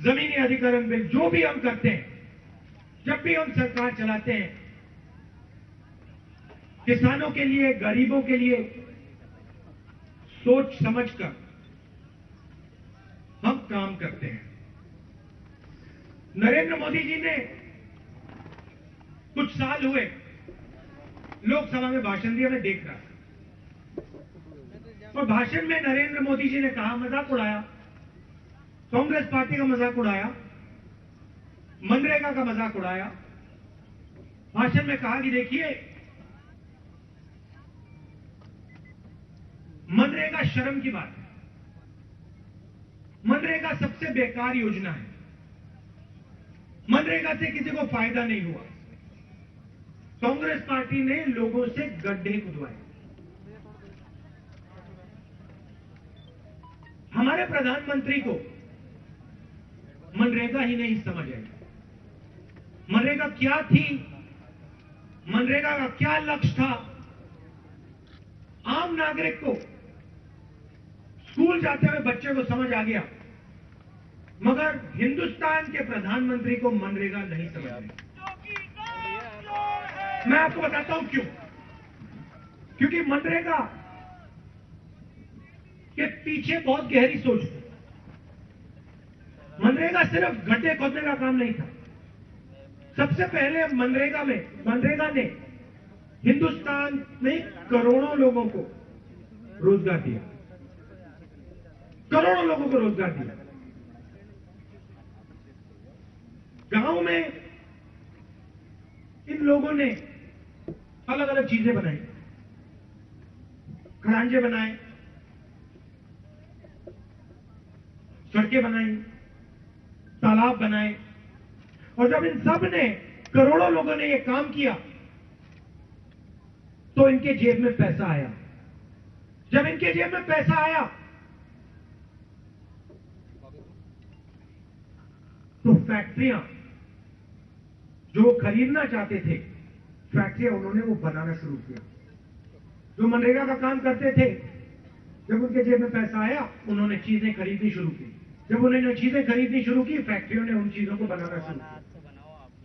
जमीनी अधिग्रहण बिल, जो भी हम करते हैं, जब भी हम सरकार चलाते हैं, किसानों के लिए, गरीबों के लिए सोच समझकर हम काम करते हैं। नरेंद्र मोदी जी ने कुछ साल हुए लोकसभा में भाषण दिया, मैं देख रहा था, और भाषण में नरेंद्र मोदी जी ने कहा, मजाक उड़ाया, कांग्रेस पार्टी का मजाक उड़ाया, मनरेगा का मजाक उड़ाया। भाषण में कहा कि देखिए, मनरेगा शर्म की बात है, मनरेगा सबसे बेकार योजना है, मनरेगा से किसी को फायदा नहीं हुआ। कांग्रेस पार्टी ने लोगों से गड्ढे खुदवाए। हमारे प्रधानमंत्री को मनरेगा ही नहीं समझ आई। मनरेगा क्या थी, मनरेगा का क्या लक्ष्य था, आम नागरिक को, स्कूल जाते हुए बच्चे को समझ आ गया, मगर हिंदुस्तान के प्रधानमंत्री को मनरेगा नहीं समझ आई। मैं आपको बताता हूं क्यों। क्योंकि मनरेगा के पीछे बहुत गहरी सोच थी। मनरेगा सिर्फ गड्ढे खोदने का काम नहीं था। सबसे पहले मनरेगा ने हिंदुस्तान में करोड़ों लोगों को रोजगार दिया, करोड़ों लोगों को रोजगार दिया। गांव में इन लोगों ने अलग अलग चीजें बनाई, खड़ांजे बनाए, सड़कें बनाई, तालाब बनाए, और जब इन सब ने, करोड़ों लोगों ने यह काम किया, तो इनके जेब में पैसा आया। जब इनके जेब में पैसा आया, तो फैक्ट्रियां जो खरीदना चाहते थे, फैक्ट्रियां उन्होंने वो बनाना शुरू किया। जो मनरेगा का काम करते थे, जब उनके जेब में पैसा आया, उन्होंने चीजें खरीदनी शुरू की। जब उन्होंने चीजें खरीदनी शुरू की, फैक्ट्रियों ने उन चीजों को बनाना शुरू किया।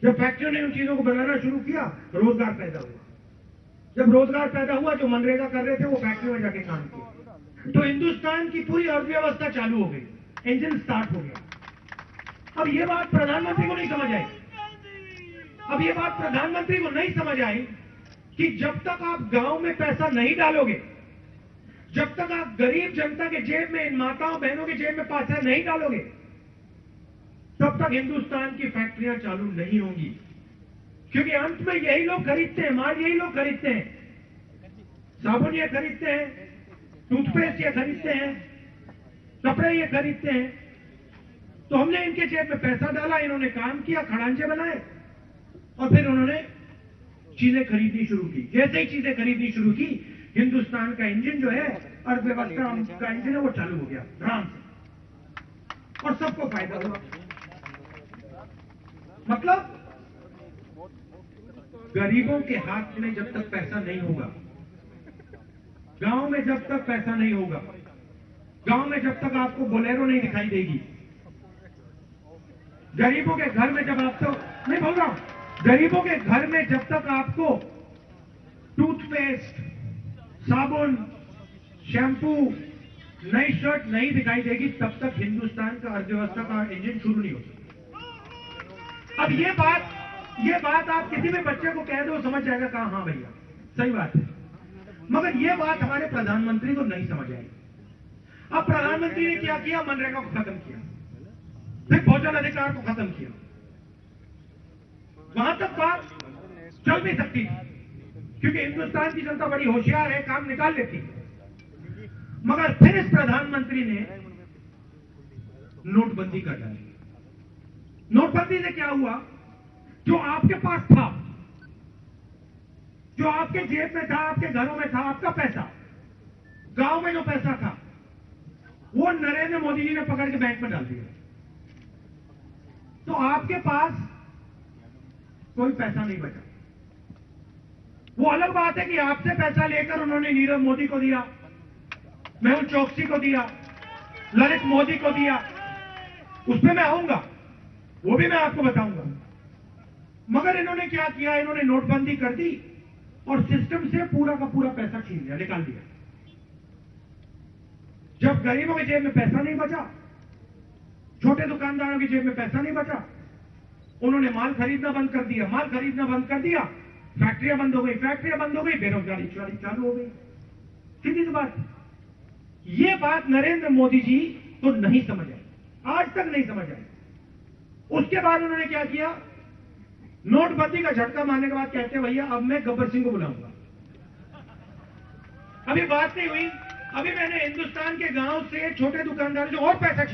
जब फैक्ट्रियों ने उन चीजों को बनाना शुरू किया, रोजगार पैदा हुआ। जब रोजगार पैदा हुआ, जो मनरेगा कर रहे थे वो फैक्ट्री में जाके काम किया, तो हिंदुस्तान की पूरी अर्थव्यवस्था चालू हो गई, इंजन स्टार्ट हो गया। अब ये बात प्रधानमंत्री को नहीं समझ आई। अब ये बात प्रधानमंत्री को नहीं समझ आई कि जब तक आप गांव में पैसा नहीं डालोगे, जब तक आप गरीब जनता के जेब में, इन माताओं बहनों के जेब में पैसा नहीं डालोगे, तब तक हिंदुस्तान की फैक्ट्रियां चालू नहीं होंगी। क्योंकि अंत में यही लोग खरीदते हैं, माल यही लोग खरीदते हैं, साबुन ये खरीदते हैं, टूथपेस्ट ये खरीदते हैं, कपड़े ये खरीदते हैं। तो हमने इनके जेब में पैसा डाला, इन्होंने काम किया, खड़ांजे बनाए, और फिर उन्होंने चीजें खरीदनी शुरू की। जैसे ही चीजें खरीदनी शुरू की, हिंदुस्तान का इंजन जो है, अर्थव्यवस्था का इंजन है, वो चालू हो गया आराम से, और सबको फायदा हुआ। मतलब गरीबों के हाथ में जब तक पैसा नहीं होगा, गांव में जब तक पैसा नहीं होगा, गांव में जब तक आपको बोलेरो नहीं दिखाई देगी, गरीबों के घर में जब आपको, नहीं बोल रहा हूं, गरीबों के घर में जब तक आपको टूथपेस्ट, साबुन, शैम्पू, नई शर्ट नहीं दिखाई देगी, तब तक हिंदुस्तान का अर्थव्यवस्था का इंजन शुरू नहीं हो सकता। अब ये बात आप किसी भी बच्चे को कह दो, समझ जाएगा, कहा हाँ भैया सही बात है। मगर ये बात हमारे प्रधानमंत्री को नहीं समझ आई। अब प्रधानमंत्री ने क्या किया, मनरेगा को खत्म किया, फिर भोजन अधिकार को खत्म किया। वहां तक बात चल भी सकती थी, क्योंकि हिंदुस्तान की जनता बड़ी होशियार है, काम निकाल लेती है। मगर फिर इस प्रधानमंत्री ने नोटबंदी कर डाली। नोटबंदी से क्या हुआ, जो आपके पास था, जो आपके जेब में था, आपके घरों में था, आपका पैसा, गांव में जो पैसा था, वो नरेंद्र मोदी जी ने पकड़ के बैंक में डाल दिया। तो आपके पास कोई पैसा नहीं बचा। वो अलग बात है कि आपसे पैसा लेकर उन्होंने नीरव मोदी को दिया, मेहुल चोकसी को दिया, ललित मोदी को दिया, उस पर मैं आऊंगा, वो भी मैं आपको बताऊंगा। मगर इन्होंने क्या किया, इन्होंने नोटबंदी कर दी और सिस्टम से पूरा का पूरा पैसा छीन लिया, निकाल दिया। जब गरीबों की जेब में पैसा नहीं बचा, छोटे दुकानदारों की जेब में पैसा नहीं बचा, उन्होंने माल खरीदना बंद कर दिया, माल खरीदना बंद कर दिया, फैक्ट्रियां बंद हो गई, फैक्ट्रियां बंद हो गई, बेरोजगारी चालू हो गई। सीधी सी बात। ये बात नरेंद्र मोदी जी तो नहीं समझ आई, आज तक नहीं समझ आई। उसके बाद उन्होंने क्या किया, नोटबंदी का झटका मारने के बाद कहते हैं भैया अब मैं गब्बर सिंह को बुलाऊंगा। अभी बात नहीं हुई, अभी मैंने हिंदुस्तान के गांव से छोटे दुकानदार जो और पैसा